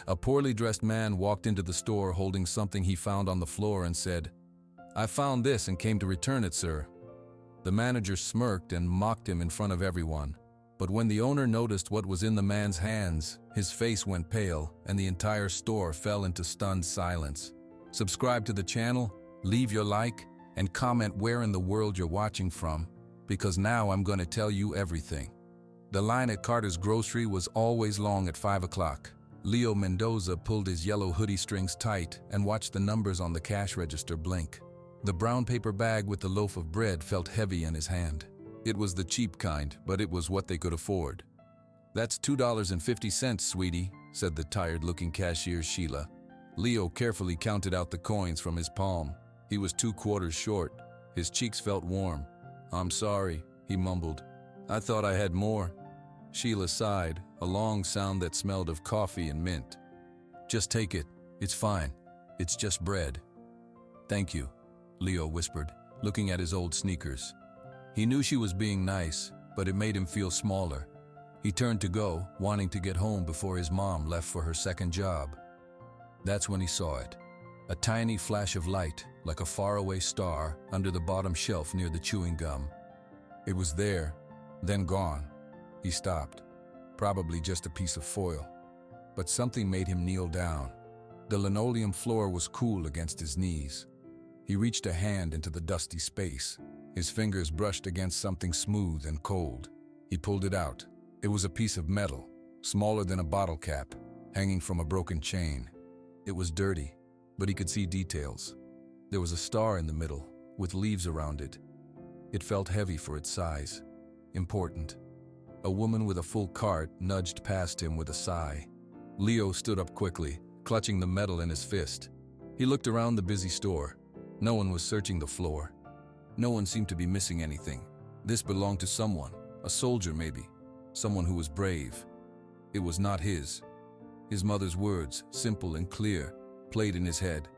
A poorly dressed man walked into the store holding something he found on the floor and said, "I found this and came to return it, sir." The manager smirked and mocked him in front of everyone. But when the owner noticed what was in the man's hands, his face went pale and the entire store fell into stunned silence. Subscribe to the channel, leave your like, and comment where in the world you're watching from, because now I'm going to tell you everything. The line at Carter's grocery was always long at 5 o'clock. Leo Mendoza pulled his yellow hoodie strings tight and watched the numbers on the cash register blink. The brown paper bag with the loaf of bread felt heavy in his hand. It was the cheap kind, but it was what they could afford. "That's $2.50, sweetie," said the tired-looking cashier Sheila. Leo carefully counted out the coins from his palm. He was 2 quarters short. His cheeks felt warm. "I'm sorry," he mumbled. "I thought I had more." Sheila sighed, a long sound that smelled of coffee and mint. "Just take it. It's fine. It's just bread." "Thank you," Leo whispered, looking at his old sneakers. He knew she was being nice, but it made him feel smaller. He turned to go, wanting to get home before his mom left for her second job. That's when he saw it. A tiny flash of light, like a faraway star, under the bottom shelf near the chewing gum. It was there, then gone. He stopped. Probably just a piece of foil. But something made him kneel down. The linoleum floor was cool against his knees. He reached a hand into the dusty space. His fingers brushed against something smooth and cold. He pulled it out. It was a piece of metal, smaller than a bottle cap, hanging from a broken chain. It was dirty, but he could see details. There was a star in the middle, with leaves around it. It felt heavy for its size. Important. A woman with a full cart nudged past him with a sigh. Leo stood up quickly, clutching the metal in his fist. He looked around the busy store. No one was searching the floor. No one seemed to be missing anything. This belonged to someone, a soldier maybe, someone who was brave. It was not his. His mother's words, simple and clear, played in his head.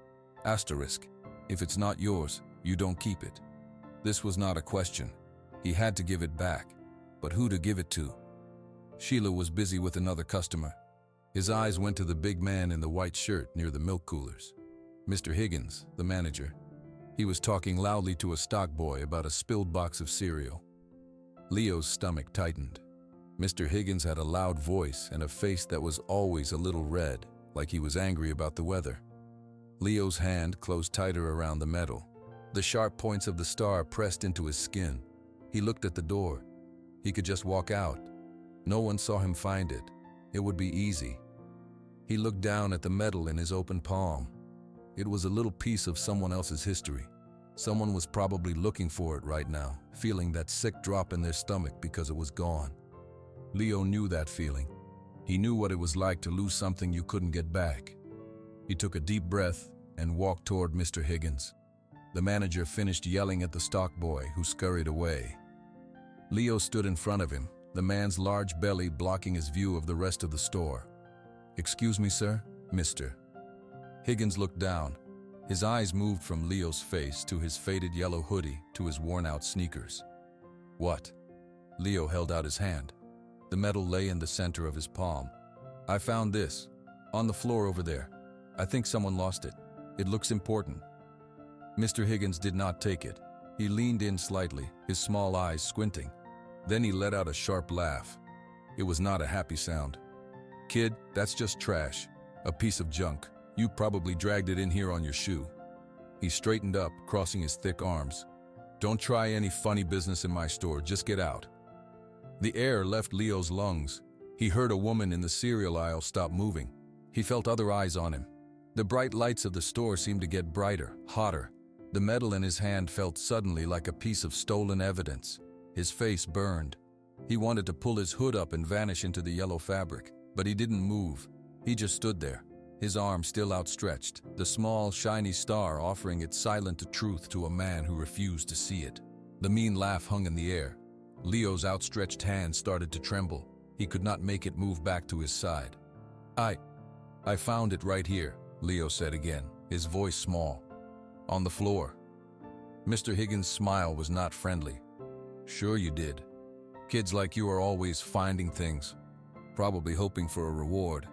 Asterisk. If it's not yours, you don't keep it. This was not a question. He had to give it back. But who to give it to? Sheila was busy with another customer. His eyes went to the big man in the white shirt near the milk coolers. Mr. Higgins, the manager. He was talking loudly to a stock boy about a spilled box of cereal. Leo's stomach tightened. Mr. Higgins had a loud voice and a face that was always a little red, like he was angry about the weather. Leo's hand closed tighter around the metal. The sharp points of the star pressed into his skin. He looked at the door. He could just walk out. No one saw him find it. It would be easy. He looked down at the metal in his open palm. It was a little piece of someone else's history. Someone was probably looking for it right now, feeling that sick drop in their stomach because it was gone. Leo knew that feeling. He knew what it was like to lose something you couldn't get back. He took a deep breath and walked toward Mr. Higgins. The manager finished yelling at the stock boy, who scurried away. Leo stood in front of him, the man's large belly blocking his view of the rest of the store. "Excuse me, sir, Mr." Higgins looked down. His eyes moved from Leo's face to his faded yellow hoodie to his worn-out sneakers. "What?" Leo held out his hand. The metal lay in the center of his palm. "I found this, on the floor over there. I think someone lost it. It looks important." Mr. Higgins did not take it. He leaned in slightly, his small eyes squinting. Then he let out a sharp laugh. It was not a happy sound. "Kid, that's just trash. A piece of junk. You probably dragged it in here on your shoe." He straightened up, crossing his thick arms. "Don't try any funny business in my store. Just get out." The air left Leo's lungs. He heard a woman in the cereal aisle stop moving. He felt other eyes on him. The bright lights of the store seemed to get brighter, hotter. The metal in his hand felt suddenly like a piece of stolen evidence. His face burned. He wanted to pull his hood up and vanish into the yellow fabric, but he didn't move. He just stood there, his arm still outstretched, the small, shiny star offering its silent truth to a man who refused to see it. The mean laugh hung in the air. Leo's outstretched hand started to tremble. He could not make it move back to his side. I found it right here," Leo said again, his voice small. "On the floor." Mr. Higgins' smile was not friendly. "Sure you did. Kids like you are always finding things, probably hoping for a reward."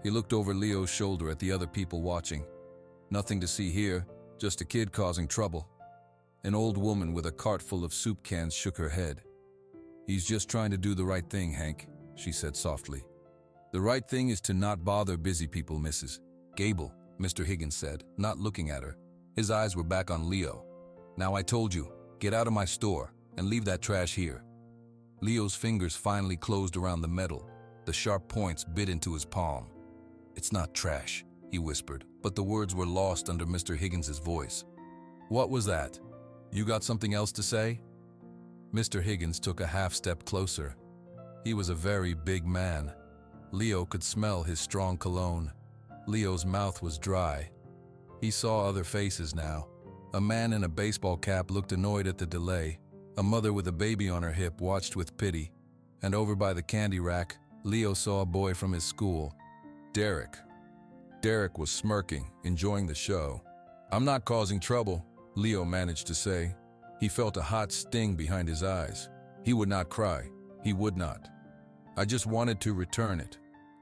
He looked over Leo's shoulder at the other people watching. Nothing to see here, just a kid causing trouble. An old woman with a cart full of soup cans shook her head. "He's just trying to do the right thing, Hank," she said softly. "The right thing is to not bother busy people, Mrs. Gable," Mr. Higgins said, not looking at her. His eyes were back on Leo. "Now I told you, get out of my store and leave that trash here." Leo's fingers finally closed around the metal. The sharp points bit into his palm. "It's not trash," he whispered, but the words were lost under Mr. Higgins's voice. "What was that? You got something else to say?" Mr. Higgins took a half step closer. He was a very big man. Leo could smell his strong cologne. Leo's mouth was dry. He saw other faces now. A man in a baseball cap looked annoyed at the delay. A mother with a baby on her hip watched with pity. And over by the candy rack, Leo saw a boy from his school, Derek. Derek was smirking, enjoying the show. "I'm not causing trouble," Leo managed to say. He felt a hot sting behind his eyes. He would not cry. He would not. "I just wanted to return it."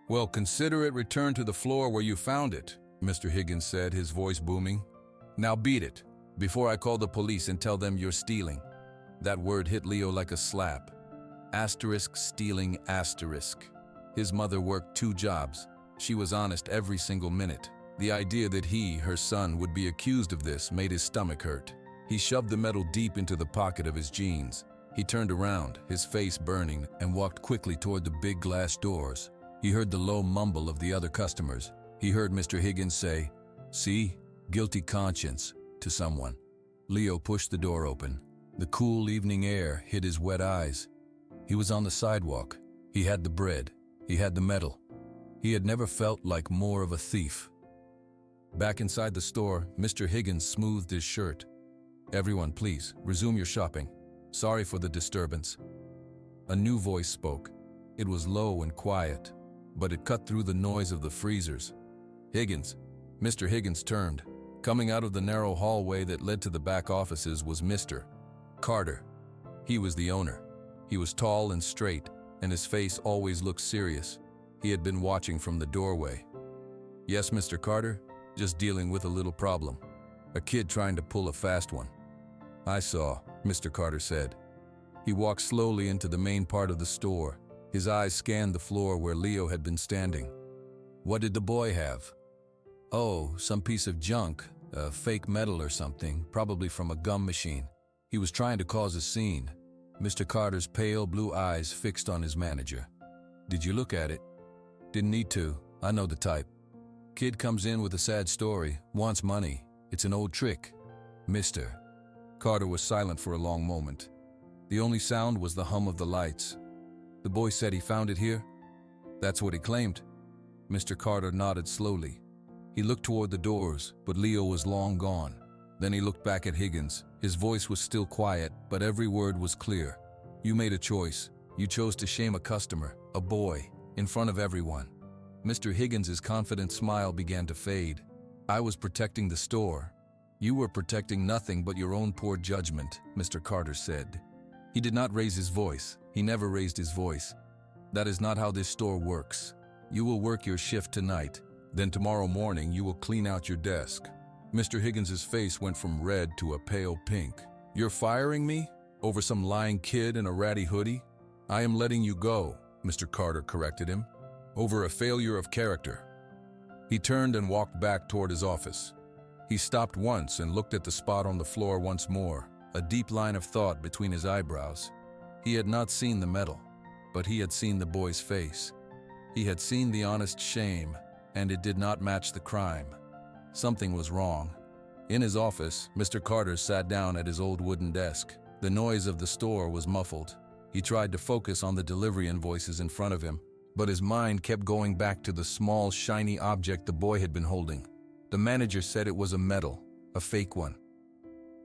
"Well, consider it returned to the floor where you found it," Mr. Higgins said, his voice booming. "Now beat it, before I call the police and tell them you're stealing." That word hit Leo like a slap. Asterisk stealing asterisk. His mother worked 2 jobs. She was honest every single minute. The idea that he, her son, would be accused of this made his stomach hurt. He shoved the metal deep into the pocket of his jeans. He turned around, his face burning, and walked quickly toward the big glass doors. He heard the low mumble of the other customers. He heard Mr. Higgins say, "See, guilty conscience," to someone. Leo pushed the door open. The cool evening air hit his wet eyes. He was on the sidewalk. He had the bread. He had the metal. He had never felt like more of a thief. Back inside the store, Mr. Higgins smoothed his shirt. "Everyone, please, resume your shopping. Sorry for the disturbance." A new voice spoke. It was low and quiet, but it cut through the noise of the freezers. "Higgins." Mr. Higgins turned. Coming out of the narrow hallway that led to the back offices was Mr. Carter. He was the owner. He was tall and straight, and his face always looked serious. He had been watching from the doorway. "Yes, Mr. Carter, just dealing with a little problem. A kid trying to pull a fast one." "I saw," Mr. Carter said. He walked slowly into the main part of the store. His eyes scanned the floor where Leo had been standing. "What did the boy have?" "Oh, some piece of junk, a fake metal or something, probably from a gum machine. He was trying to cause a scene." Mr. Carter's pale blue eyes fixed on his manager. "Did you look at it?" "Didn't need to. I know the type. Kid comes in with a sad story, wants money. It's an old trick." "Mr." Carter was silent for a long moment. The only sound was the hum of the lights. "The boy said he found it here?" "That's what he claimed." Mr. Carter nodded slowly. He looked toward the doors, but Leo was long gone. Then he looked back at Higgins. His voice was still quiet, but every word was clear. "You made a choice. You chose to shame a customer, a boy, in front of everyone." Mr. Higgins's confident smile began to fade. "I was protecting the store. You were protecting nothing but your own poor judgment," Mr. Carter said. He did not raise his voice. He never raised his voice. "That is not how this store works. You will work your shift tonight. Then tomorrow morning you will clean out your desk." Mr. Higgins's face went from red to a pale pink. "You're firing me? Over some lying kid in a ratty hoodie?" "I am letting you go," Mr. Carter corrected him. "Over a failure of character." He turned and walked back toward his office. He stopped once and looked at the spot on the floor once more, a deep line of thought between his eyebrows. He had not seen the metal, but he had seen the boy's face. He had seen the honest shame, and it did not match the crime. Something was wrong. In his office, Mr. Carter sat down at his old wooden desk. The noise of the store was muffled. He tried to focus on the delivery invoices in front of him, but his mind kept going back to the small, shiny object the boy had been holding. The manager said it was a medal, a fake one.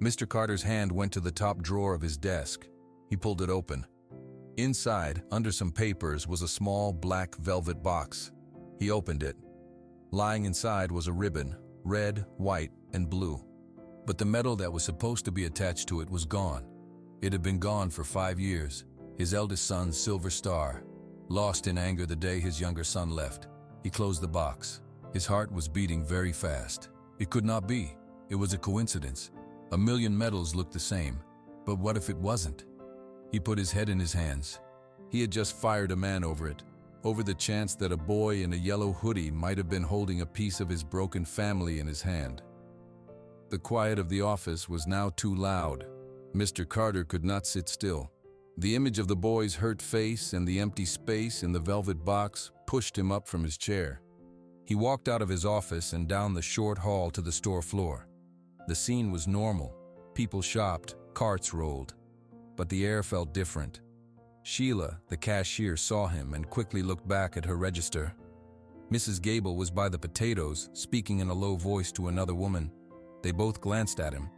Mr. Carter's hand went to the top drawer of his desk. He pulled it open. Inside, under some papers, was a small black velvet box. He opened it. Lying inside was a ribbon, red, white, and blue. But the medal that was supposed to be attached to it was gone. It had been gone for 5 years. His eldest son's silver star, lost in anger the day his younger son left. He closed the box. His heart was beating very fast. It could not be. It was a coincidence. A million medals looked the same. But what if it wasn't? He put his head in his hands. He had just fired a man over it, over the chance that a boy in a yellow hoodie might have been holding a piece of his broken family in his hand. The quiet of the office was now too loud. Mr. Carter could not sit still. The image of the boy's hurt face and the empty space in the velvet box pushed him up from his chair. He walked out of his office and down the short hall to the store floor. The scene was normal. People shopped, carts rolled. But the air felt different. Sheila, the cashier, saw him and quickly looked back at her register. Mrs. Gable was by the potatoes, speaking in a low voice to another woman. They both glanced at him.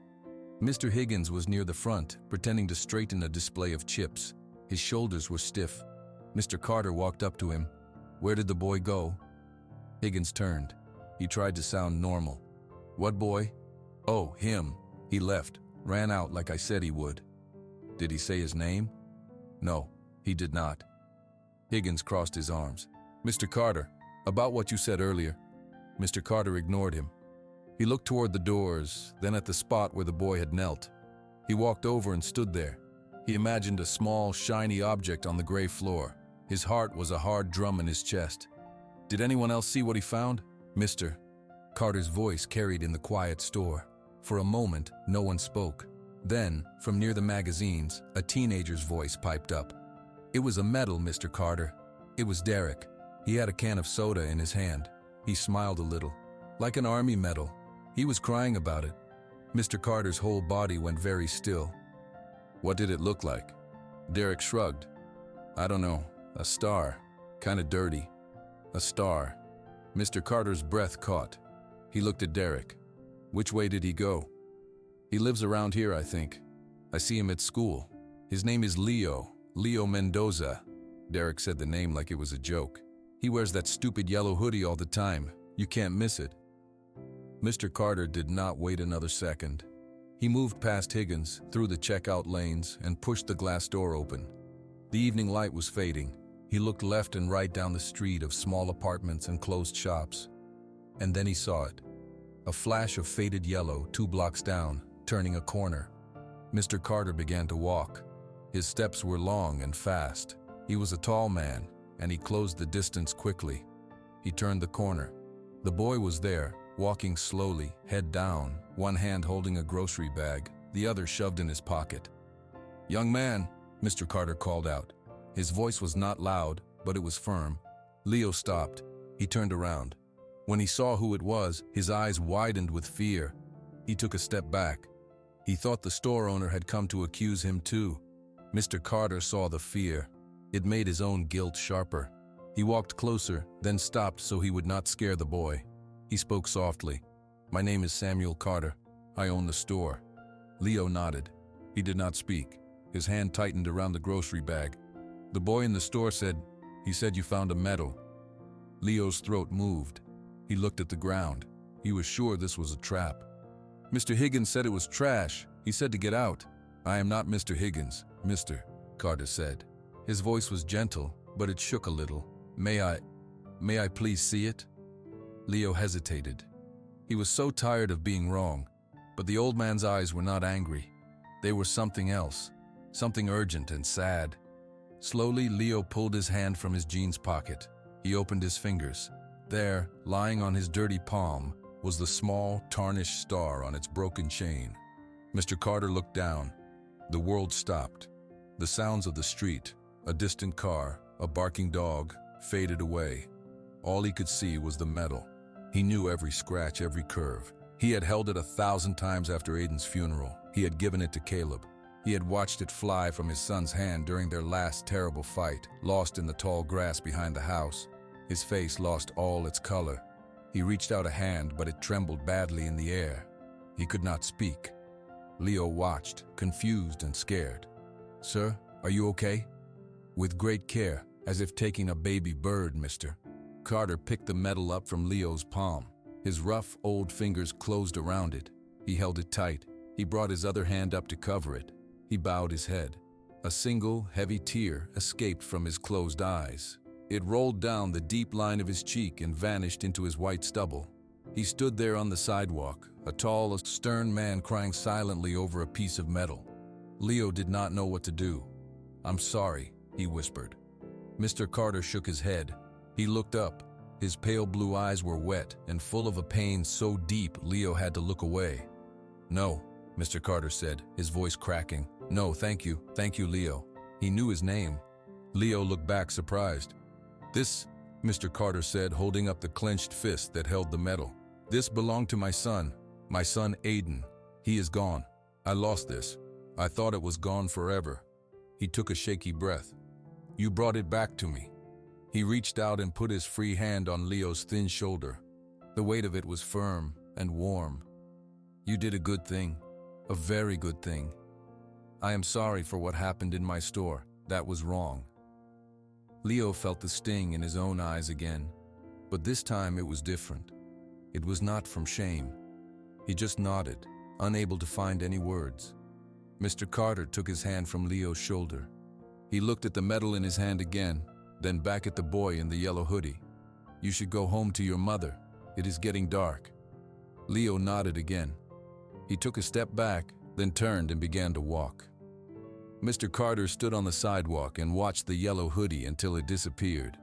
Mr. Higgins was near the front, pretending to straighten a display of chips. His shoulders were stiff. Mr. Carter walked up to him. "Where did the boy go?" Higgins turned. He tried to sound normal. "What boy?" "Oh, him. He left. Ran out like I said he would." "Did he say his name?" "No, he did not." Higgins crossed his arms. "Mr. Carter, about what you said earlier." Mr. Carter ignored him. He looked toward the doors, then at the spot where the boy had knelt. He walked over and stood there. He imagined a small, shiny object on the gray floor. His heart was a hard drum in his chest. "Did anyone else see what he found?" "Mr." Carter's voice carried in the quiet store. For a moment, no one spoke. Then, from near the magazines, a teenager's voice piped up. "It was a medal, Mr. Carter. It was Derek. He had a can of soda in his hand. He smiled a little. Like an army medal. He was crying about it." Mr. Carter's whole body went very still. "What did it look like?" Derek shrugged. "I don't know. A star. Kinda dirty. A star." Mr. Carter's breath caught. He looked at Derek. "Which way did he go?" "He lives around here, I think. I see him at school. His name is Leo Mendoza." Derek said the name like it was a joke. "He wears that stupid yellow hoodie all the time. You can't miss it." Mr. Carter did not wait another second. He moved past Higgins, through the checkout lanes, and pushed the glass door open. The evening light was fading. He looked left and right down the street of small apartments and closed shops. And then he saw it. A flash of faded yellow 2 blocks down, turning a corner. Mr. Carter began to walk. His steps were long and fast. He was a tall man, and he closed the distance quickly. He turned the corner. The boy was there, walking slowly, head down, one hand holding a grocery bag, the other shoved in his pocket. "Young man," Mr. Carter called out. His voice was not loud, but it was firm. Leo stopped. He turned around. When he saw who it was, his eyes widened with fear. He took a step back. He thought the store owner had come to accuse him too. Mr. Carter saw the fear. It made his own guilt sharper. He walked closer, then stopped so he would not scare the boy. He spoke softly. "My name is Samuel Carter. I own the store." Leo nodded. He did not speak. His hand tightened around the grocery bag. The boy in the store said, "He said you found a medal." Leo's throat moved. He looked at the ground. He was sure this was a trap. "Mr. Higgins said it was trash. He said to get out." "I am not Mr. Higgins, Mr." Carter said. His voice was gentle, but it shook a little. May I please see it?" Leo hesitated. He was so tired of being wrong, but the old man's eyes were not angry. They were something else, something urgent and sad. Slowly, Leo pulled his hand from his jeans pocket. He opened his fingers. There, lying on his dirty palm, was the small, tarnished star on its broken chain. Mr. Carter looked down. The world stopped. The sounds of the street, a distant car, a barking dog, faded away. All he could see was the medal. He knew every scratch, every curve. He had held it 1,000 times after Aiden's funeral. He had given it to Caleb. He had watched it fly from his son's hand during their last terrible fight, lost in the tall grass behind the house. His face lost all its color. He reached out a hand, but it trembled badly in the air. He could not speak. Leo watched, confused and scared. "Sir, are you okay?" "With great care, as if taking a baby bird, mister." Carter picked the medal up from Leo's palm. His rough, old fingers closed around it. He held it tight. He brought his other hand up to cover it. He bowed his head. A single, heavy tear escaped from his closed eyes. It rolled down the deep line of his cheek and vanished into his white stubble. He stood there on the sidewalk, a tall, stern man crying silently over a piece of metal. Leo did not know what to do. "I'm sorry," he whispered. Mr. Carter shook his head. He looked up. His pale blue eyes were wet and full of a pain so deep Leo had to look away. "No," Mr. Carter said, his voice cracking. "No, thank you, Leo." He knew his name. Leo looked back surprised. "This," Mr. Carter said, holding up the clenched fist that held the metal. "This belonged to my son Aiden. He is gone. I lost this. I thought it was gone forever." He took a shaky breath. "You brought it back to me." He reached out and put his free hand on Leo's thin shoulder. The weight of it was firm and warm. "You did a good thing, a very good thing. I am sorry for what happened in my store. That was wrong." Leo felt the sting in his own eyes again, but this time it was different. It was not from shame. He just nodded, unable to find any words. Mr. Carter took his hand from Leo's shoulder. He looked at the metal in his hand again, then back at the boy in the yellow hoodie. "You should go home to your mother. It is getting dark." Leo nodded again. He took a step back, then turned and began to walk. Mr. Carter stood on the sidewalk and watched the yellow hoodie until it disappeared.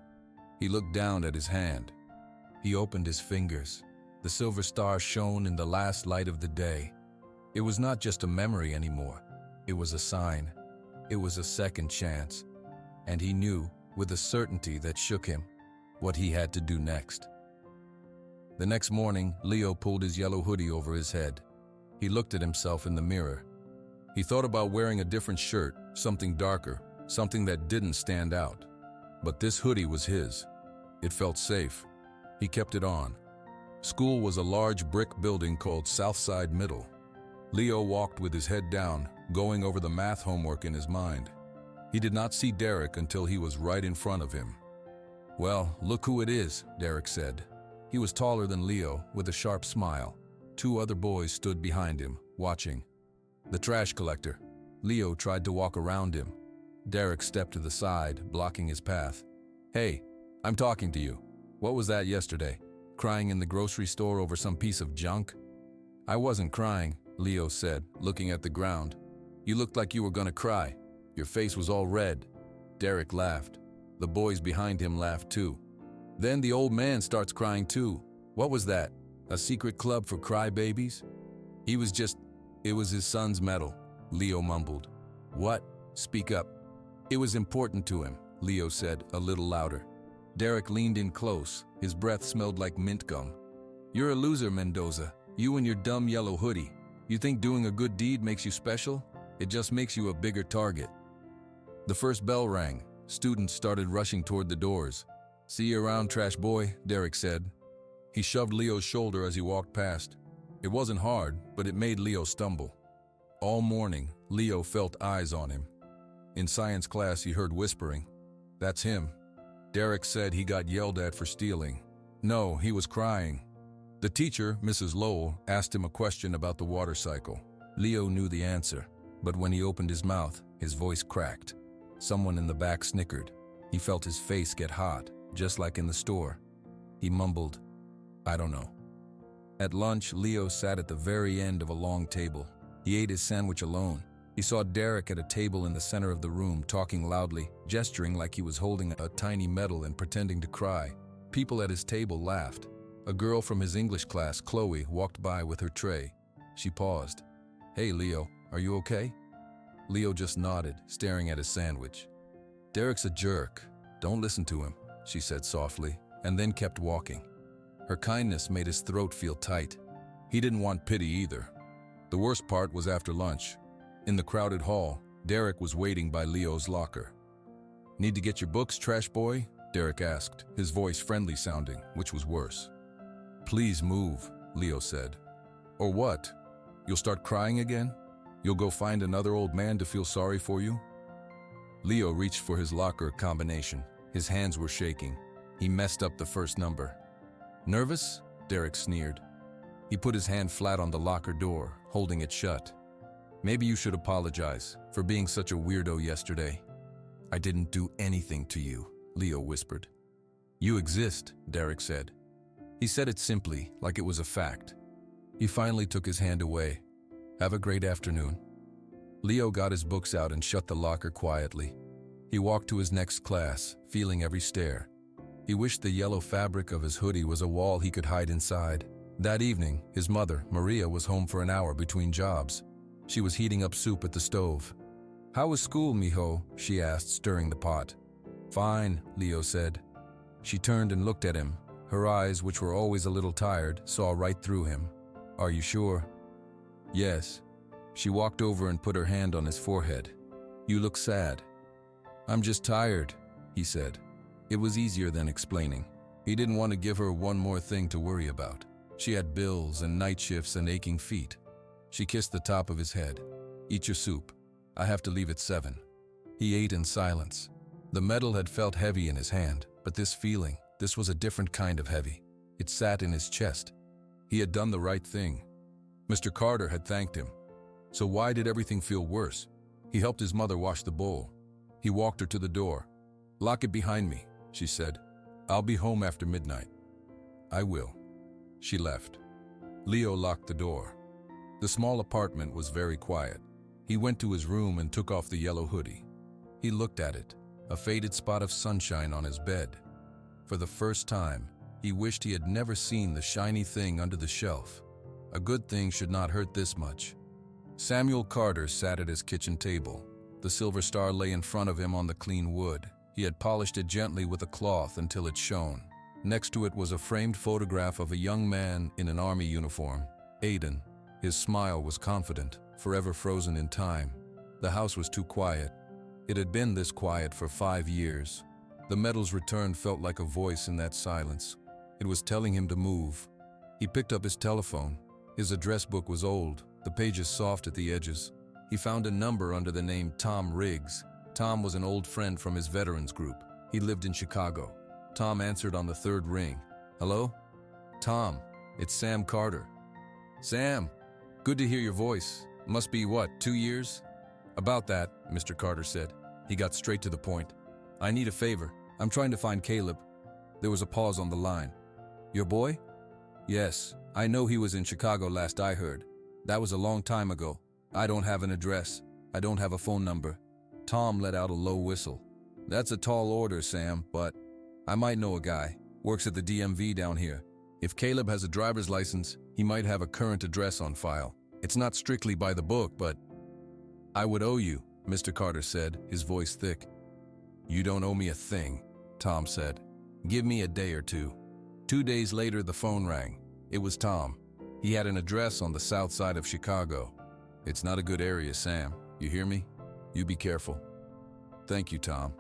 He looked down at his hand. He opened his fingers. The silver star shone in the last light of the day. It was not just a memory anymore. It was a sign. It was a second chance. And he knew, with a certainty that shook him, what he had to do next. The next morning, Leo pulled his yellow hoodie over his head. He looked at himself in the mirror. He thought about wearing a different shirt, something darker, something that didn't stand out. But this hoodie was his. It felt safe. He kept it on. School was a large brick building called Southside Middle. Leo walked with his head down, going over the math homework in his mind. He did not see Derek until he was right in front of him. "Well, look who it is," Derek said. He was taller than Leo, with a sharp smile. Two other boys stood behind him, watching. "The trash collector." Leo tried to walk around him. Derek stepped to the side, blocking his path. "Hey, I'm talking to you. What was that yesterday? Crying in the grocery store over some piece of junk?" "I wasn't crying," Leo said, looking at the ground. "You looked like you were gonna cry. Your face was all red." Derek laughed. The boys behind him laughed too. Then the old man starts crying too. "What was that? A secret club for crybabies?" It was his son's medal," Leo mumbled. "What? Speak up." "It was important to him," Leo said, a little louder. Derek leaned in close. His breath smelled like mint gum. "You're a loser, Mendoza. You and your dumb yellow hoodie. You think doing a good deed makes you special? It just makes you a bigger target." The first bell rang. Students started rushing toward the doors. "See you around, trash boy," Derek said. He shoved Leo's shoulder as he walked past. It wasn't hard, but it made Leo stumble. All morning, Leo felt eyes on him. In science class, he heard whispering. "That's him." Derek said he got yelled at for stealing. No, he was crying. The teacher, Mrs. Lowell, asked him a question about the water cycle. Leo knew the answer, but when he opened his mouth, his voice cracked. Someone in the back snickered. He felt his face get hot, just like in the store. He mumbled, "I don't know." At lunch, Leo sat at the very end of a long table. He ate his sandwich alone. He saw Derek at a table in the center of the room, talking loudly, gesturing like he was holding a tiny medal and pretending to cry. People at his table laughed. A girl from his English class, Chloe, walked by with her tray. She paused. "Hey, Leo, are you okay?" Leo just nodded, staring at his sandwich. "Derek's a jerk. Don't listen to him," she said softly, and then kept walking. Her kindness made his throat feel tight. He didn't want pity either. The worst part was after lunch. In the crowded hall, Derek was waiting by Leo's locker. "Need to get your books, trash boy?" Derek asked, his voice friendly sounding, which was worse. "Please move," Leo said. "Or what? You'll start crying again? You'll go find another old man to feel sorry for you?" Leo reached for his locker combination. His hands were shaking. He messed up the first number. "Nervous?" Derek sneered. He put his hand flat on the locker door, holding it shut. "Maybe you should apologize for being such a weirdo yesterday." "I didn't do anything to you," Leo whispered. You exist, Derek said. He said it simply, like it was a fact. He finally took his hand away. Have a great afternoon. Leo got his books out and shut the locker quietly. He walked to his next class, feeling every stare. He wished the yellow fabric of his hoodie was a wall he could hide inside. That evening, his mother, Maria, was home for an hour between jobs. She was heating up soup at the stove. How was school, mijo? She asked, stirring the pot. Fine, Leo said. She turned and looked at him. Her eyes, which were always a little tired, saw right through him. Are you sure? Yes. She walked over and put her hand on his forehead. You look sad. I'm just tired, he said. It was easier than explaining. He didn't want to give her one more thing to worry about. She had bills and night shifts and aching feet. She kissed the top of his head. Eat your soup. I have to leave at 7. He ate in silence. The metal had felt heavy in his hand, but this was a different kind of heavy. It sat in his chest. He had done the right thing. Mr. Carter had thanked him. So why did everything feel worse? He helped his mother wash the bowl. He walked her to the door. Lock it behind me, she said. I'll be home after midnight. I will. She left. Leo locked the door. The small apartment was very quiet. He went to his room and took off the yellow hoodie. He looked at it, a faded spot of sunshine on his bed. For the first time, he wished he had never seen the shiny thing under the shelf. A good thing should not hurt this much. Samuel Carter sat at his kitchen table. The silver star lay in front of him on the clean wood. He had polished it gently with a cloth until it shone. Next to it was a framed photograph of a young man in an army uniform, Aiden. His smile was confident, forever frozen in time. The house was too quiet. It had been this quiet for 5 years. The metal's return felt like a voice in that silence. It was telling him to move. He picked up his telephone. His address book was old, the pages soft at the edges. He found a number under the name Tom Riggs. Tom was an old friend from his veterans group. He lived in Chicago. Tom answered on the 3rd ring. Hello? Tom, it's Sam Carter. Sam, good to hear your voice. Must be, 2 years? About that, Mr. Carter said. He got straight to the point. I need a favor. I'm trying to find Caleb. There was a pause on the line. Your boy? Yes, I know he was in Chicago last I heard. That was a long time ago. I don't have an address. I don't have a phone number. Tom let out a low whistle. That's a tall order, Sam, but I might know a guy. Works at the DMV down here. If Caleb has a driver's license, he might have a current address on file. It's not strictly by the book, but I would owe you, Mr. Carter said, his voice thick. You don't owe me a thing, Tom said. Give me a day or two. 2 days later, the phone rang. It was Tom. He had an address on the south side of Chicago. It's not a good area, Sam. You hear me? You be careful. Thank you, Tom.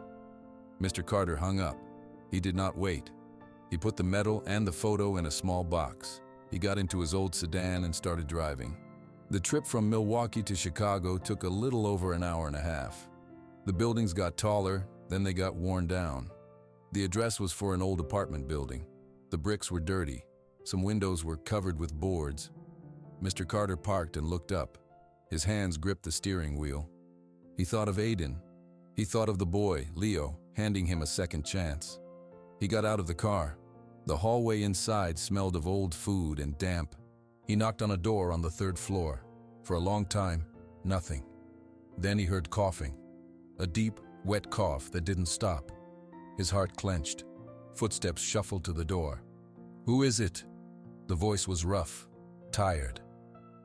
Mr. Carter hung up. He did not wait. He put the medal and the photo in a small box. He got into his old sedan and started driving. The trip from Milwaukee to Chicago took a little over an hour and a half. The buildings got taller, then they got worn down. The address was for an old apartment building. The bricks were dirty. Some windows were covered with boards. Mr. Carter parked and looked up. His hands gripped the steering wheel. He thought of Aiden. He thought of the boy, Leo, handing him a second chance. He got out of the car. The hallway inside smelled of old food and damp. He knocked on a door on the 3rd floor. For a long time, nothing. Then he heard coughing. A deep, wet cough that didn't stop. His heart clenched. Footsteps shuffled to the door. Who is it? The voice was rough, tired.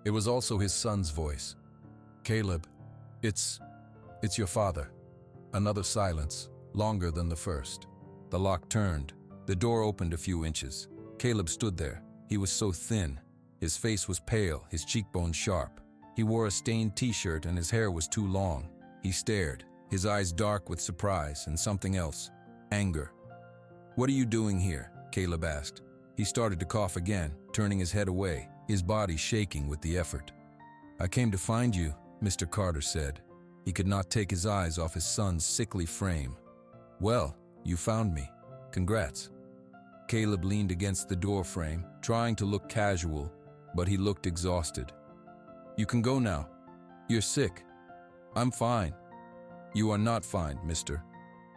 It was also his son's voice. Caleb, it's your father. Another silence, longer than the first. The lock turned. The door opened a few inches. Caleb stood there. He was so thin. His face was pale, his cheekbones sharp. He wore a stained t-shirt and his hair was too long. He stared, his eyes dark with surprise and something else, anger. What are you doing here? Caleb asked. He started to cough again, turning his head away, his body shaking with the effort. I came to find you, Mr. Carter said. He could not take his eyes off his son's sickly frame. Well, you found me. Congrats. Caleb leaned against the door frame, trying to look casual, but he looked exhausted. You can go now. You're sick. I'm fine. You are not fine, mister,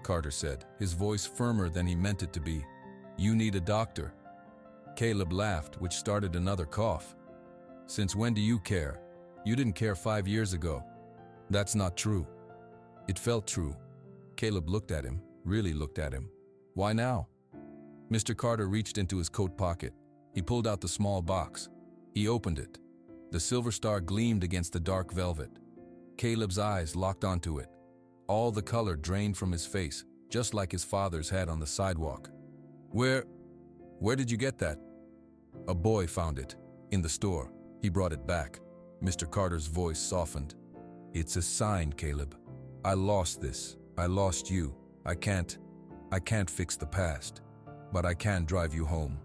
Carter said, his voice firmer than he meant it to be. You need a doctor." Caleb laughed, which started another cough. "Since when do you care? You didn't care 5 years ago." "That's not true." It felt true. Caleb looked at him, really looked at him. "Why now?" Mr. Carter reached into his coat pocket. He pulled out the small box. He opened it. The silver star gleamed against the dark velvet. Caleb's eyes locked onto it. All the color drained from his face, just like his father's had on the sidewalk. Where did you get that?" "A boy found it. In the store. He brought it back." Mr. Carter's voice softened. "It's a sign, Caleb. I lost this. I lost you. I can't fix the past. But I can drive you home.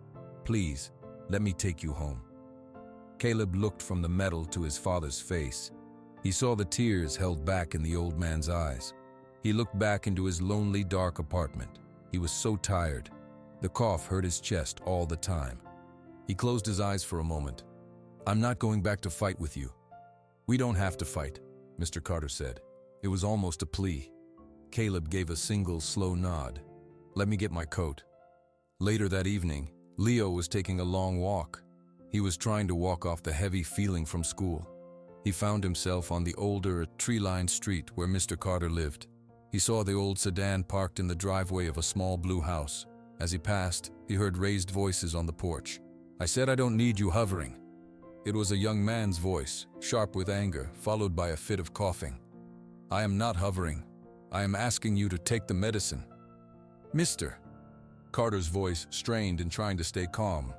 Please, let me take you home." Caleb looked from the metal to his father's face. He saw the tears held back in the old man's eyes. He looked back into his lonely, dark apartment. He was so tired. The cough hurt his chest all the time. He closed his eyes for a moment. "I'm not going back to fight with you." "We don't have to fight," Mr. Carter said. It was almost a plea. Caleb gave a single, slow nod. "Let me get my coat." Later that evening, Leo was taking a long walk. He was trying to walk off the heavy feeling from school. He found himself on the older, tree-lined street where Mr. Carter lived. He saw the old sedan parked in the driveway of a small blue house. As he passed, he heard raised voices on the porch. "I said I don't need you hovering." It was a young man's voice, sharp with anger, followed by a fit of coughing. "I am not hovering. I am asking you to take the medicine." "Mister." Carter's voice strained in trying to stay calm.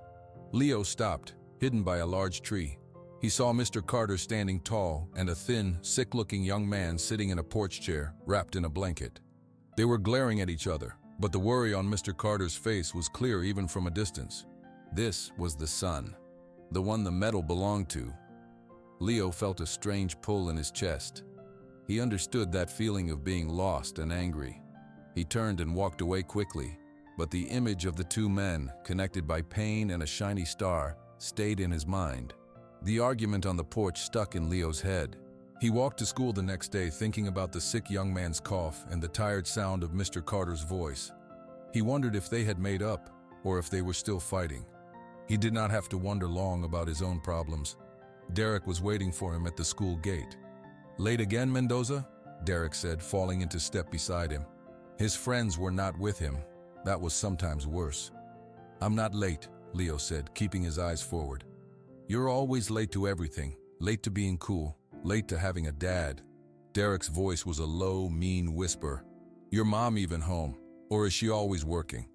Leo stopped, hidden by a large tree. He saw Mr. Carter standing tall and a thin, sick-looking young man sitting in a porch chair, wrapped in a blanket. They were glaring at each other, but the worry on Mr. Carter's face was clear even from a distance. This was the son, the one the medal belonged to. Leo felt a strange pull in his chest. He understood that feeling of being lost and angry. He turned and walked away quickly, but the image of the two men, connected by pain and a shiny star, stayed in his mind. The argument on the porch stuck in Leo's head. He walked to school the next day thinking about the sick young man's cough and the tired sound of Mr. Carter's voice. He wondered if they had made up, or if they were still fighting. He did not have to wonder long about his own problems. Derek was waiting for him at the school gate. "Late again, Mendoza?" Derek said, falling into step beside him. His friends were not with him. That was sometimes worse. "I'm not late," Leo said, keeping his eyes forward. "You're always late to everything. Late to being cool. Late to having a dad." Derek's voice was a low, mean whisper. "Your mom even home? Or is she always working?"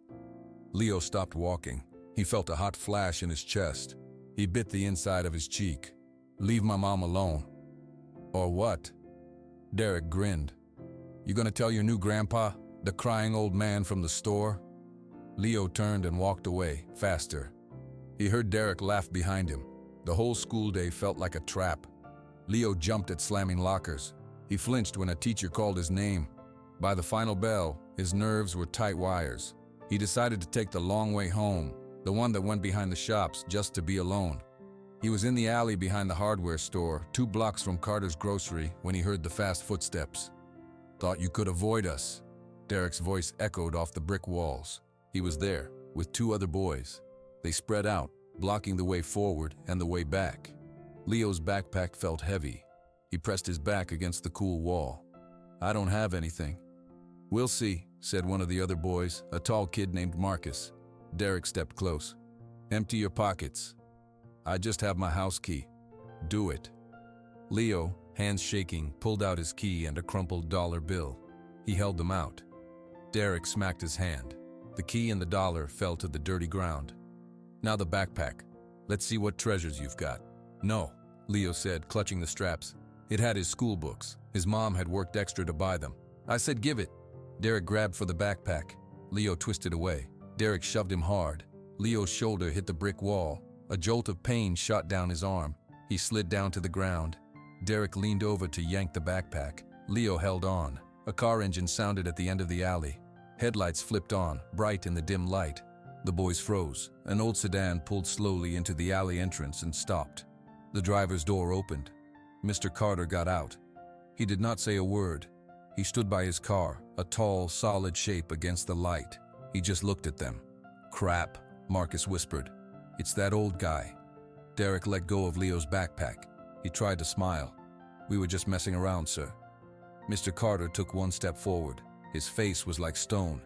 Leo stopped walking. He felt a hot flash in his chest. He bit the inside of his cheek. "Leave my mom alone." "Or what?" Derek grinned. "You gonna tell your new grandpa, the crying old man from the store?" Leo turned and walked away, faster. He heard Derek laugh behind him. The whole school day felt like a trap. Leo jumped at slamming lockers. He flinched when a teacher called his name. By the final bell, his nerves were tight wires. He decided to take the long way home, the one that went behind the shops, just to be alone. He was in the alley behind the hardware store, 2 blocks from Carter's grocery, when he heard the fast footsteps. "Thought you could avoid us." Derek's voice echoed off the brick walls. He was there, with 2 other boys. They spread out, blocking the way forward and the way back. Leo's backpack felt heavy. He pressed his back against the cool wall. "I don't have anything." "We'll see," said one of the other boys, a tall kid named Marcus. Derek stepped close. "Empty your pockets." "I just have my house key." "Do it." Leo, hands shaking, pulled out his key and a crumpled dollar bill. He held them out. Derek smacked his hand. The key and the dollar fell to the dirty ground. "Now the backpack. Let's see what treasures you've got." "No," Leo said, clutching the straps. It had his school books. His mom had worked extra to buy them. "I said give it." Derek grabbed for the backpack. Leo twisted away. Derek shoved him hard. Leo's shoulder hit the brick wall. A jolt of pain shot down his arm. He slid down to the ground. Derek leaned over to yank the backpack. Leo held on. A car engine sounded at the end of the alley. Headlights flipped on, bright in the dim light. The boys froze. An old sedan pulled slowly into the alley entrance and stopped. The driver's door opened. Mr. Carter got out. He did not say a word. He stood by his car, a tall, solid shape against the light. He just looked at them. Crap, Marcus whispered. It's that old guy. Derek let go of Leo's backpack. He tried to smile. We were just messing around, sir. Mr. Carter took one step forward. His face was like stone.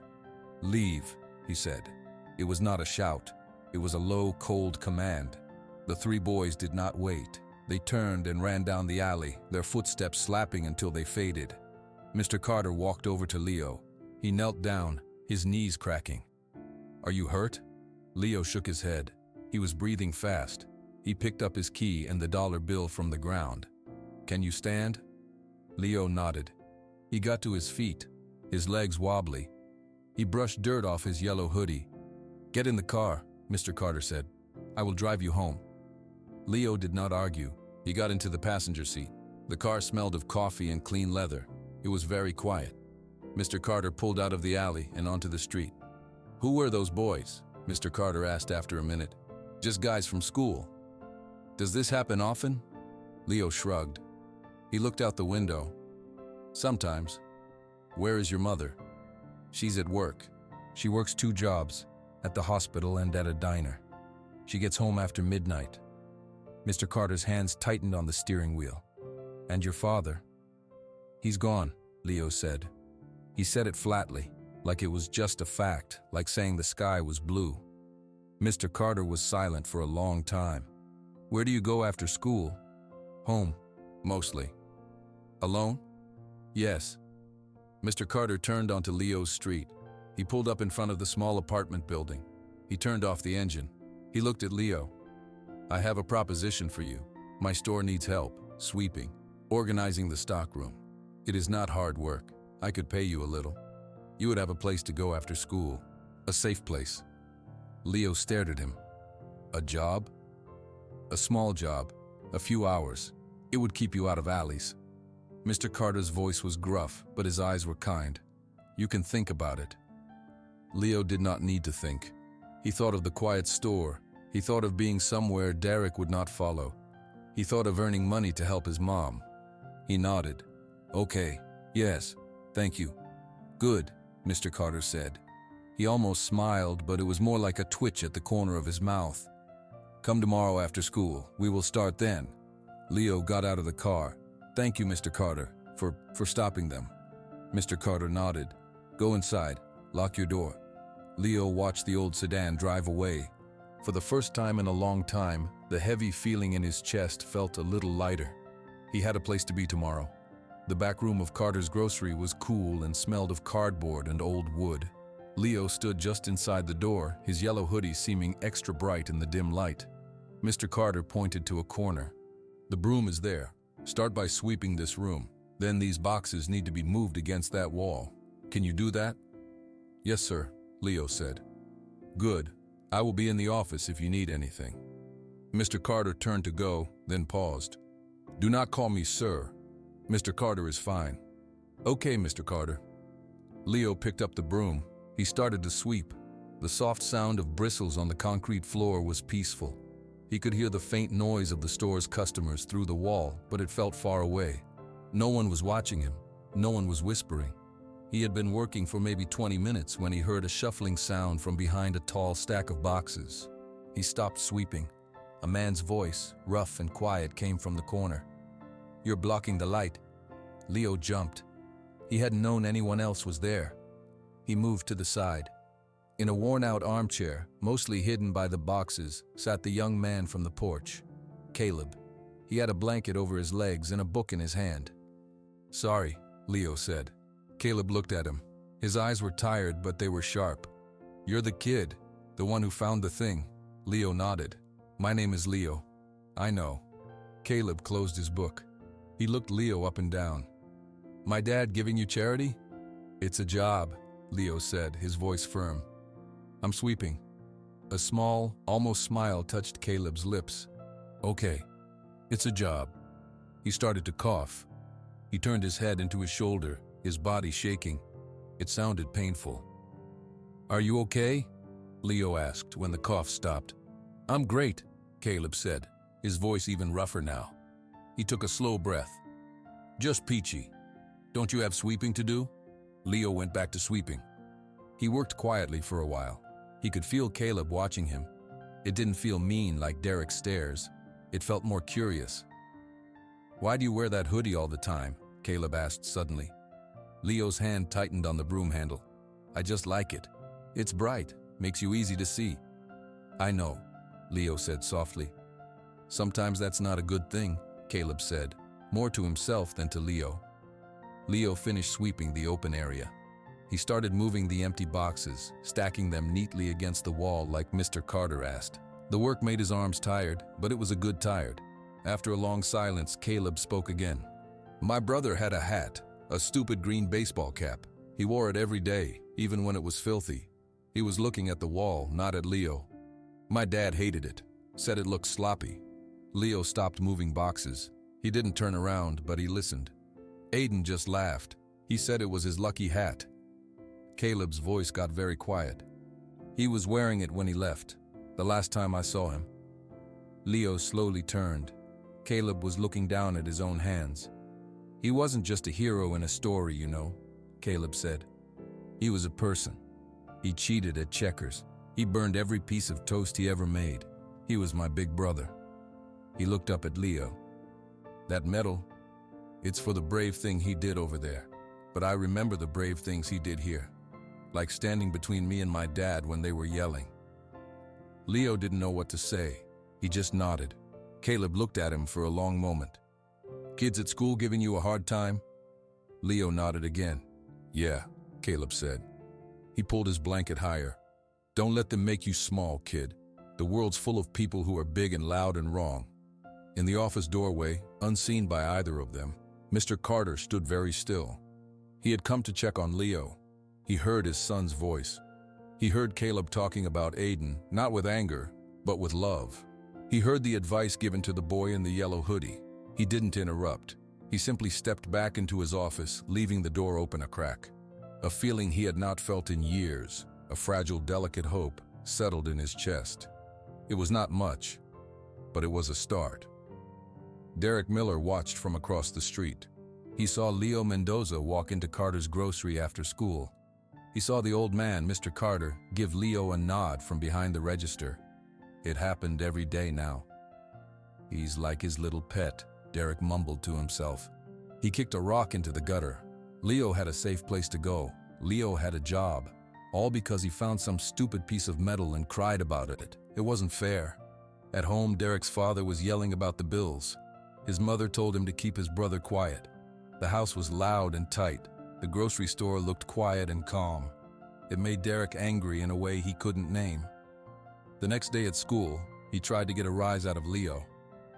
Leave, he said. It was not a shout. It was a low, cold command. The three boys did not wait. They turned and ran down the alley, their footsteps slapping until they faded. Mr. Carter walked over to Leo. He knelt down, his knees cracking. Are you hurt? Leo shook his head. He was breathing fast. He picked up his key and the dollar bill from the ground. Can you stand? Leo nodded. He got to his feet, his legs wobbly. He brushed dirt off his yellow hoodie. Get in the car, Mr. Carter said. I will drive you home. Leo did not argue. He got into the passenger seat. The car smelled of coffee and clean leather. It was very quiet. Mr. Carter pulled out of the alley and onto the street. Who were those boys? Mr. Carter asked after a minute. Just guys from school. Does this happen often? Leo shrugged. He looked out the window. Sometimes. Where is your mother? She's at work. She works 2 jobs, at the hospital and at a diner. She gets home after midnight. Mr. Carter's hands tightened on the steering wheel. And your father? He's gone, Leo said. He said it flatly, like it was just a fact, like saying the sky was blue. Mr. Carter was silent for a long time. Where do you go after school? Home, mostly. Alone? Yes. Mr. Carter turned onto Leo's street. He pulled up in front of the small apartment building. He turned off the engine. He looked at Leo. I have a proposition for you. My store needs help, sweeping, organizing the stockroom. It is not hard work. I could pay you a little. You would have a place to go after school, a safe place. Leo stared at him. A job? A small job, a few hours. It would keep you out of alleys. Mr. Carter's voice was gruff, but his eyes were kind. You can think about it. Leo did not need to think. He thought of the quiet store. He thought of being somewhere Derek would not follow. He thought of earning money to help his mom. He nodded. Okay, yes, thank you. Good, Mr. Carter said. He almost smiled, but it was more like a twitch at the corner of his mouth. Come tomorrow after school. We will start then. Leo got out of the car. Thank you, Mr. Carter, for stopping them. Mr. Carter nodded. Go inside. Lock your door. Leo watched the old sedan drive away. For the first time in a long time, the heavy feeling in his chest felt a little lighter. He had a place to be tomorrow. The back room of Carter's grocery was cool and smelled of cardboard and old wood. Leo stood just inside the door, his yellow hoodie seeming extra bright in the dim light. Mr. Carter pointed to a corner. The broom is there. Start by sweeping this room. Then these boxes need to be moved against that wall. Can you do that? Yes, sir, Leo said. Good. I will be in the office if you need anything. Mr. Carter turned to go, then paused. Do not call me sir. Mr. Carter is fine. Okay, Mr. Carter. Leo picked up the broom. He started to sweep. The soft sound of bristles on the concrete floor was peaceful. He could hear the faint noise of the store's customers through the wall, but it felt far away. No one was watching him. No one was whispering. He had been working for maybe 20 minutes when he heard a shuffling sound from behind a tall stack of boxes. He stopped sweeping. A man's voice, rough and quiet, came from the corner. You're blocking the light. Leo jumped. He hadn't known anyone else was there. He moved to the side. In a worn-out armchair, mostly hidden by the boxes, sat the young man from the porch, Caleb. He had a blanket over his legs and a book in his hand. Sorry, Leo said. Caleb looked at him. His eyes were tired, but they were sharp. You're the kid, the one who found the thing. Leo nodded. My name is Leo. I know. Caleb closed his book. He looked Leo up and down. My dad giving you charity? It's a job, Leo said, his voice firm. I'm sweeping. A small, almost smile touched Caleb's lips. Okay, it's a job. He started to cough. He turned his head into his shoulder, his body shaking. It sounded painful. Are you okay? Leo asked when the cough stopped. I'm great, Caleb said, his voice even rougher now. He took a slow breath. Just peachy. Don't you have sweeping to do? Leo went back to sweeping. He worked quietly for a while. He could feel Caleb watching him. It didn't feel mean like Derek's stares. It felt more curious. "Why do you wear that hoodie all the time?" Caleb asked suddenly. Leo's hand tightened on the broom handle. "I just like it. It's bright, makes you easy to see." "I know," Leo said softly. "Sometimes that's not a good thing," Caleb said, more to himself than to Leo. Leo finished sweeping the open area. He started moving the empty boxes, stacking them neatly against the wall like Mr. Carter asked. The work made his arms tired, but it was a good tired. After a long silence, Caleb spoke again. "My brother had a hat, a stupid green baseball cap. He wore it every day, even when it was filthy. He was looking at the wall, not at Leo. My dad hated it, said it looked sloppy." Leo stopped moving boxes. He didn't turn around, but he listened. Aiden just laughed. He said it was his lucky hat. Caleb's voice got very quiet. "He was wearing it when he left, the last time I saw him." Leo slowly turned. Caleb was looking down at his own hands. "He wasn't just a hero in a story, you know," Caleb said. "He was a person. He cheated at checkers. He burned every piece of toast he ever made. He was my big brother." He looked up at Leo. "That medal, it's for the brave thing he did over there. But I remember the brave things he did here, like standing between me and my dad when they were yelling." Leo didn't know what to say. He just nodded. Caleb looked at him for a long moment. "Kids at school giving you a hard time?" Leo nodded again. "Yeah," Caleb said. He pulled his blanket higher. "Don't let them make you small, kid. The world's full of people who are big and loud and wrong." In the office doorway, unseen by either of them, Mr. Carter stood very still. He had come to check on Leo. He heard his son's voice. He heard Caleb talking about Aiden, not with anger, but with love. He heard the advice given to the boy in the yellow hoodie. He didn't interrupt. He simply stepped back into his office, leaving the door open a crack. A feeling he had not felt in years, a fragile, delicate hope, settled in his chest. It was not much, but it was a start. Derek Miller watched from across the street. He saw Leo Mendoza walk into Carter's grocery after school. He saw the old man, Mr. Carter, give Leo a nod from behind the register. It happened every day now. "He's like his little pet," Derek mumbled to himself. He kicked a rock into the gutter. Leo had a safe place to go. Leo had a job. All because he found some stupid piece of metal and cried about it. It wasn't fair. At home, Derek's father was yelling about the bills. His mother told him to keep his brother quiet. The house was loud and tight. The grocery store looked quiet and calm. It made Derek angry in a way he couldn't name. The next day at school, he tried to get a rise out of Leo.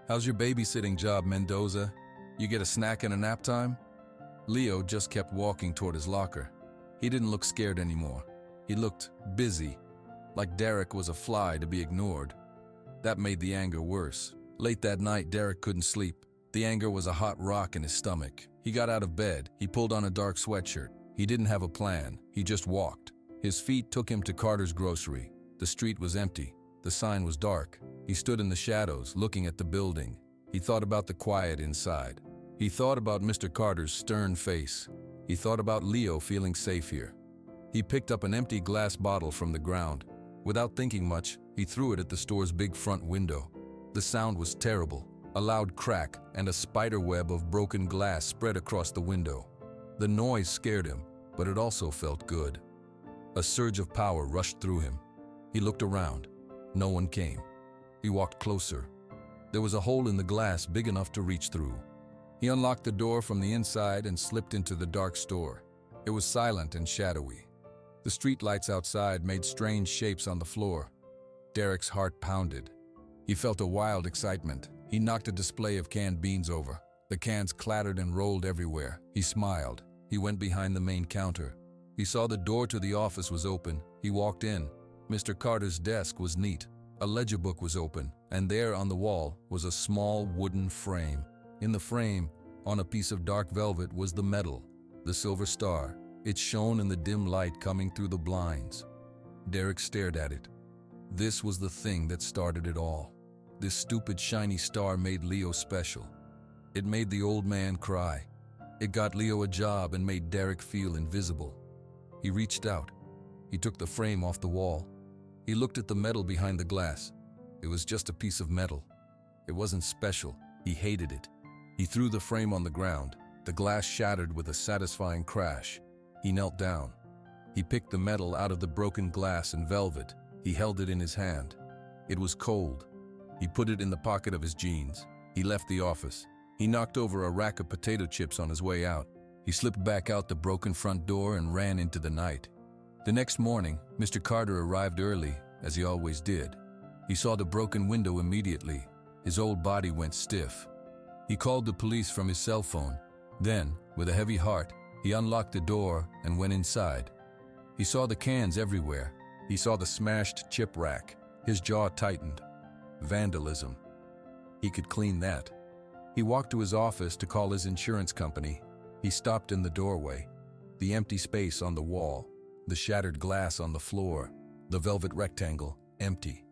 "How's your babysitting job, Mendoza? You get a snack and a nap time?" Leo just kept walking toward his locker. He didn't look scared anymore. He looked busy, like Derek was a fly to be ignored. That made the anger worse. Late that night, Derek couldn't sleep. The anger was a hot rock in his stomach. He got out of bed. He pulled on a dark sweatshirt. He didn't have a plan. He just walked. His feet took him to Carter's grocery. The street was empty. The sign was dark. He stood in the shadows, looking at the building. He thought about the quiet inside. He thought about Mr. Carter's stern face. He thought about Leo feeling safe here. He picked up an empty glass bottle from the ground. Without thinking much, he threw it at the store's big front window. The sound was terrible. A loud crack and a spider web of broken glass spread across the window. The noise scared him, but it also felt good. A surge of power rushed through him. He looked around. No one came. He walked closer. There was a hole in the glass big enough to reach through. He unlocked the door from the inside and slipped into the dark store. It was silent and shadowy. The streetlights outside made strange shapes on the floor. Derek's heart pounded. He felt a wild excitement. He knocked a display of canned beans over. The cans clattered and rolled everywhere. He smiled. He went behind the main counter. He saw the door to the office was open. He walked in. Mr. Carter's desk was neat. A ledger book was open, and there on the wall was a small wooden frame. In the frame, on a piece of dark velvet, was the medal, the silver star. It shone in the dim light coming through the blinds. Derek stared at it. This was the thing that started it all. This stupid shiny star made Leo special. It made the old man cry. It got Leo a job and made Derek feel invisible. He reached out. He took the frame off the wall. He looked at the metal behind the glass. It was just a piece of metal. It wasn't special. He hated it. He threw the frame on the ground. The glass shattered with a satisfying crash. He knelt down. He picked the metal out of the broken glass and velvet. He held it in his hand. It was cold. He put it in the pocket of his jeans. He left the office. He knocked over a rack of potato chips on his way out. He slipped back out the broken front door and ran into the night. The next morning, Mr. Carter arrived early, as he always did. He saw the broken window immediately. His old body went stiff. He called the police from his cell phone. Then, with a heavy heart, he unlocked the door and went inside. He saw the cans everywhere. He saw the smashed chip rack. His jaw tightened. Vandalism. He could clean that. He walked to his office to call his insurance company. He stopped in the doorway. The empty space on the wall, the shattered glass on the floor, the velvet rectangle, empty.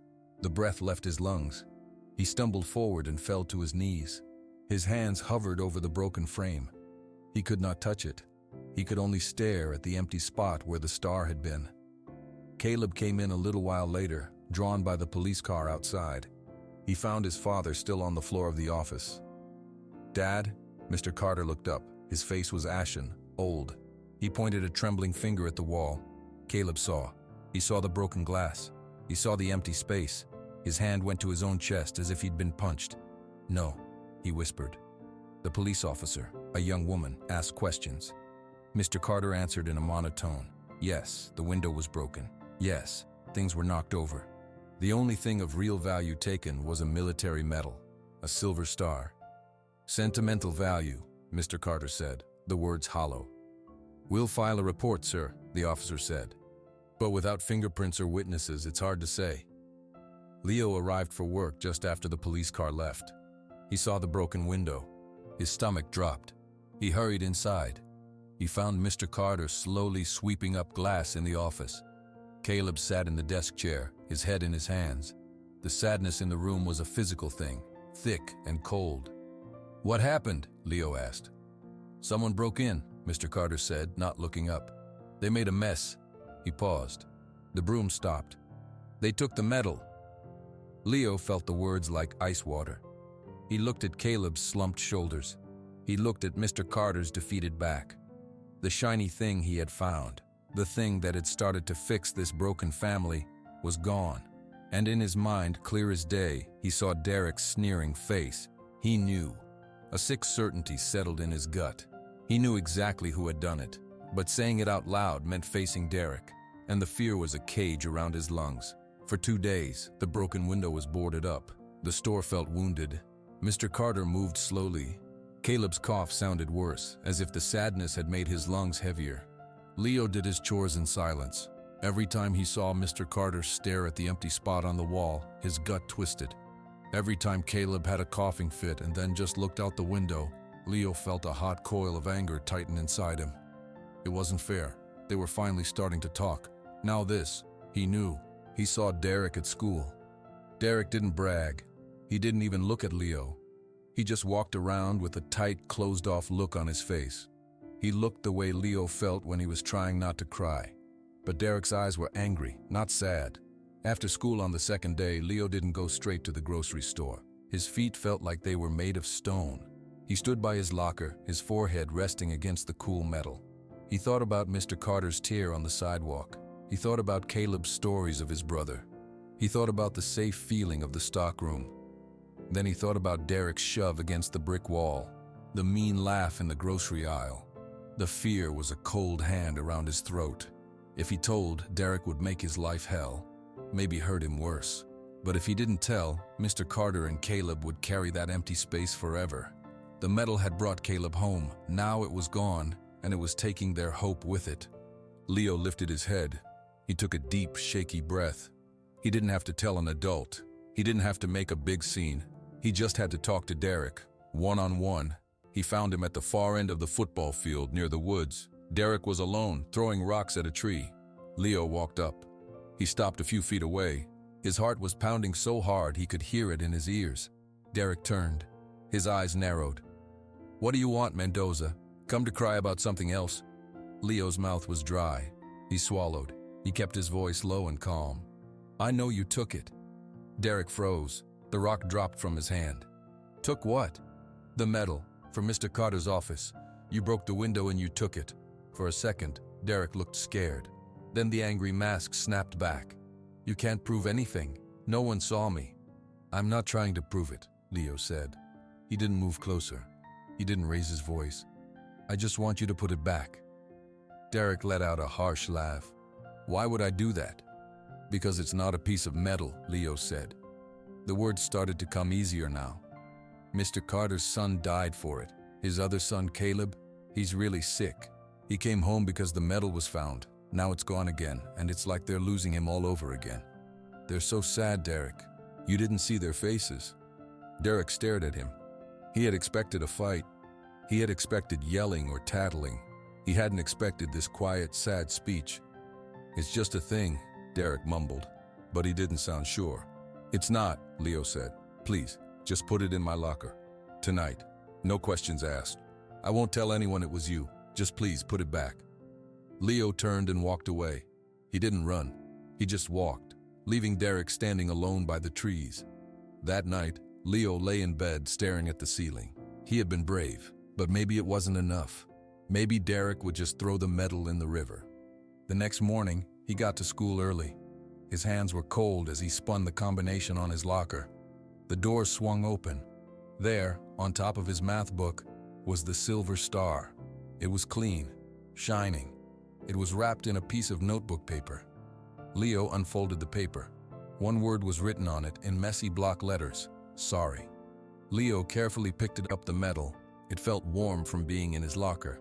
The breath left his lungs. He stumbled forward and fell to his knees. His hands hovered over the broken frame. He could not touch it. He could only stare at the empty spot where the star had been. Caleb came in a little while later, drawn by the police car outside. He found his father still on the floor of the office. "Dad?" Mr. Carter looked up. His face was ashen, old. He pointed a trembling finger at the wall. Caleb saw. He saw the broken glass. He saw the empty space. His hand went to his own chest as if he'd been punched. "No," he whispered. The police officer, a young woman, asked questions. Mr. Carter answered in a monotone. Yes, the window was broken. Yes, things were knocked over. The only thing of real value taken was a military medal, a silver star. "Sentimental value," Mr. Carter said, the words hollow. "We'll file a report, sir," the officer said. "But without fingerprints or witnesses, it's hard to say." Leo arrived for work just after the police car left. He saw the broken window. His stomach dropped. He hurried inside. He found Mr. Carter slowly sweeping up glass in the office. Caleb sat in the desk chair, his head in his hands. The sadness in the room was a physical thing, thick and cold. "What happened?" Leo asked. "Someone broke in," Mr. Carter said, not looking up. "They made a mess." He paused. The broom stopped. "They took the medal." Leo felt the words like ice water. He looked at Caleb's slumped shoulders. He looked at Mr. Carter's defeated back. The shiny thing he had found, the thing that had started to fix this broken family, was gone. And in his mind, clear as day, he saw Derek's sneering face. He knew. A sick certainty settled in his gut. He knew exactly who had done it, but saying it out loud meant facing Derek, and the fear was a cage around his lungs. For 2 days, the broken window was boarded up. The store felt wounded. Mr. Carter moved slowly. Caleb's cough sounded worse, as if the sadness had made his lungs heavier. Leo did his chores in silence. Every time he saw Mr. Carter stare at the empty spot on the wall, his gut twisted. Every time Caleb had a coughing fit and then just looked out the window, Leo felt a hot coil of anger tighten inside him. It wasn't fair. They were finally starting to talk. Now this, he knew. He saw Derek at school. Derek didn't brag. He didn't even look at Leo. He just walked around with a tight, closed-off look on his face. He looked the way Leo felt when he was trying not to cry. But Derek's eyes were angry, not sad. After school on the second day, Leo didn't go straight to the grocery store. His feet felt like they were made of stone. He stood by his locker, his forehead resting against the cool metal. He thought about Mr. Carter's tear on the sidewalk. He thought about Caleb's stories of his brother. He thought about the safe feeling of the stockroom. Then he thought about Derek's shove against the brick wall, the mean laugh in the grocery aisle. The fear was a cold hand around his throat. If he told, Derek would make his life hell, maybe hurt him worse. But if he didn't tell, Mr. Carter and Caleb would carry that empty space forever. The metal had brought Caleb home. Now it was gone, and it was taking their hope with it. Leo lifted his head. He took a deep, shaky breath. He didn't have to tell an adult. He didn't have to make a big scene. He just had to talk to Derek, one-on-one. He found him at the far end of the football field near the woods. Derek was alone, throwing rocks at a tree. Leo walked up. He stopped a few feet away. His heart was pounding so hard he could hear it in his ears. Derek turned. His eyes narrowed. "What do you want, Mendoza? Come to cry about something else?" Leo's mouth was dry. He swallowed. He kept his voice low and calm. I know you took it. Derek froze. The rock dropped from his hand. Took what? The medal, from Mr. Carter's office. You broke the window and you took it. For a second, Derek looked scared. Then the angry mask snapped back. You can't prove anything. No one saw me. I'm not trying to prove it, Leo said. He didn't move closer. He didn't raise his voice. I just want you to put it back. Derek let out a harsh laugh. Why would I do that? Because it's not a piece of metal, Leo said. The words started to come easier now. Mr. Carter's son died for it. His other son, Caleb, he's really sick. He came home because the medal was found. Now it's gone again, and it's like they're losing him all over again. They're so sad, Derek. You didn't see their faces. Derek stared at him. He had expected a fight. He had expected yelling or tattling. He hadn't expected this quiet, sad speech. It's just a thing, Derek mumbled, but he didn't sound sure. It's not, Leo said. Please, just put it in my locker. Tonight. No questions asked. I won't tell anyone it was you. Just please put it back. Leo turned and walked away. He didn't run. He just walked, leaving Derek standing alone by the trees. That night, Leo lay in bed staring at the ceiling. He had been brave, but maybe it wasn't enough. Maybe Derek would just throw the medal in the river. The next morning, he got to school early. His hands were cold as he spun the combination on his locker. The door swung open. There, on top of his math book, was the silver star. It was clean, shining. It was wrapped in a piece of notebook paper. Leo unfolded the paper. One word was written on it in messy block letters: sorry. Leo carefully picked up the medal. It felt warm from being in his locker.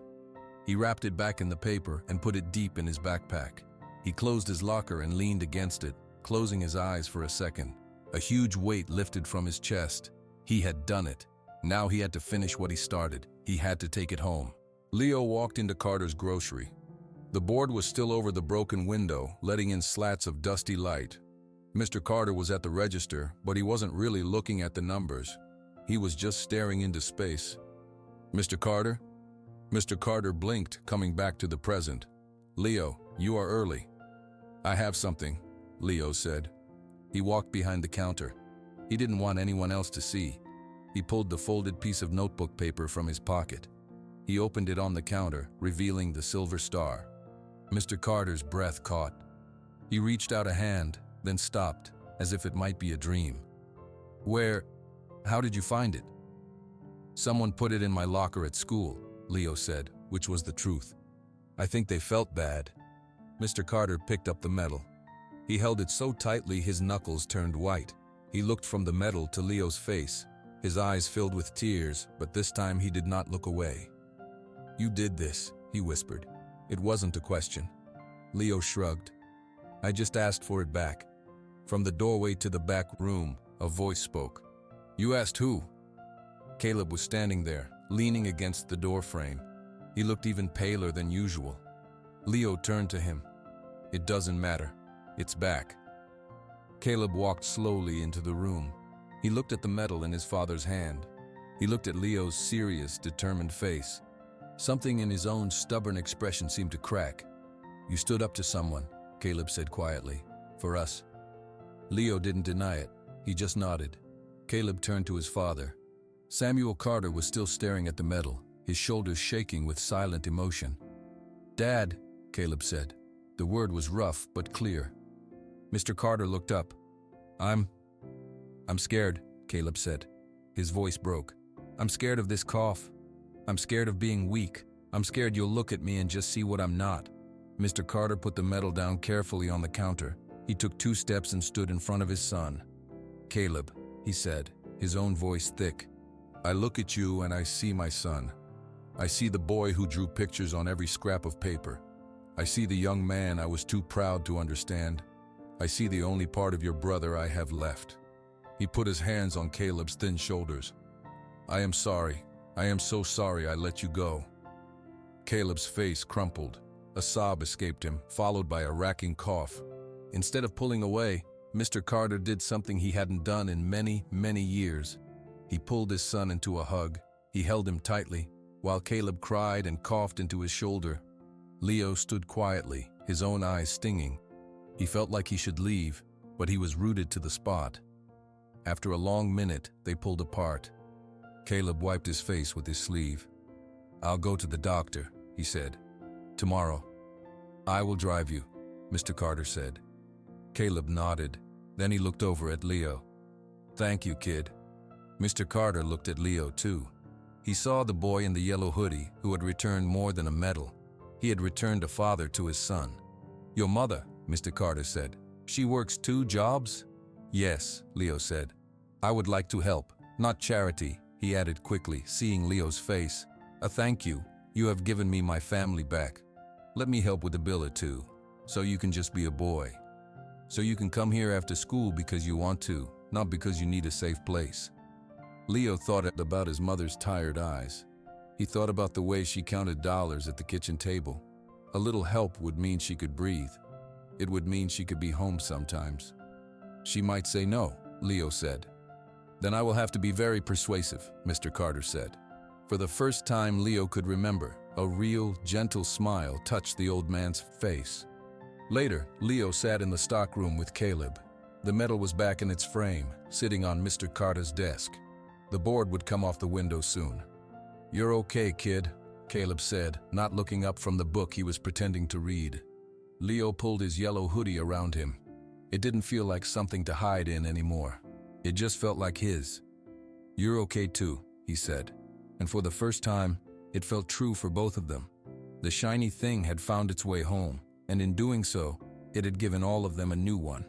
He wrapped it back in the paper and put it deep in his backpack. He closed his locker and leaned against it, closing his eyes for a second. A huge weight lifted from his chest. He had done it. Now he had to finish what he started. He had to take it home. Leo walked into Carter's grocery. The board was still over the broken window, letting in slats of dusty light. Mr. Carter was at the register, but he wasn't really looking at the numbers. He was just staring into space. Mr. Carter? Mr. Carter blinked, coming back to the present. Leo, you are early. I have something, Leo said. He walked behind the counter. He didn't want anyone else to see. He pulled the folded piece of notebook paper from his pocket. He opened it on the counter, revealing the silver star. Mr. Carter's breath caught. He reached out a hand, then stopped, as if it might be a dream. How did you find it? Someone put it in my locker at school, Leo said, which was the truth. I think they felt bad. Mr. Carter picked up the medal. He held it so tightly his knuckles turned white. He looked from the medal to Leo's face. His eyes filled with tears, but this time he did not look away. You did this, he whispered. It wasn't a question. Leo shrugged. I just asked for it back. From the doorway to the back room, a voice spoke. You asked who? Caleb was standing there, leaning against the door frame. He looked even paler than usual. Leo turned to him. It doesn't matter. It's back. Caleb walked slowly into the room. He looked at the medal in his father's hand. He looked at Leo's serious, determined face. Something in his own stubborn expression seemed to crack. You stood up to someone, Caleb said quietly. For us. Leo didn't deny it. He just nodded. Caleb turned to his father. Samuel Carter was still staring at the medal, his shoulders shaking with silent emotion. Dad, Caleb said. The word was rough but clear. Mr. Carter looked up. I'm scared, Caleb said. His voice broke. I'm scared of this cough. I'm scared of being weak. I'm scared you'll look at me and just see what I'm not. Mr. Carter put the medal down carefully on the counter. He took 2 steps and stood in front of his son. Caleb, he said, his own voice thick. I look at you and I see my son. I see the boy who drew pictures on every scrap of paper. I see the young man I was too proud to understand. I see the only part of your brother I have left. He put his hands on Caleb's thin shoulders. I am sorry. I am so sorry I let you go. Caleb's face crumpled. A sob escaped him, followed by a racking cough. Instead of pulling away, Mr. Carter did something he hadn't done in many, many years. He pulled his son into a hug. He held him tightly, while Caleb cried and coughed into his shoulder. Leo stood quietly, his own eyes stinging. He felt like he should leave, but he was rooted to the spot. After a long minute, they pulled apart. Caleb wiped his face with his sleeve. "I'll go to the doctor," he said. "Tomorrow." "I will drive you," Mr. Carter said. Caleb nodded. Then he looked over at Leo. "Thank you, kid." Mr. Carter looked at Leo too. He saw the boy in the yellow hoodie who had returned more than a medal. He had returned a father to his son. "Your mother," Mr. Carter said. "She works 2 jobs?" "Yes," Leo said. "I would like to help, not charity," he added quickly, seeing Leo's face. "A thank you. You have given me my family back. Let me help with the bill or 2, so you can just be a boy. So you can come here after school because you want to, not because you need a safe place." Leo thought about his mother's tired eyes. He thought about the way she counted dollars at the kitchen table. A little help would mean she could breathe. It would mean she could be home sometimes. "She might say no," Leo said. "Then I will have to be very persuasive," Mr. Carter said. For the first time Leo could remember, a real, gentle smile touched the old man's face. Later, Leo sat in the stockroom with Caleb. The medal was back in its frame, sitting on Mr. Carter's desk. The board would come off the window soon. "You're okay, kid," Caleb said, not looking up from the book he was pretending to read. Leo pulled his yellow hoodie around him. It didn't feel like something to hide in anymore. It just felt like his. "You're okay too," he said. And for the first time, it felt true for both of them. The shiny thing had found its way home, and in doing so, it had given all of them a new one.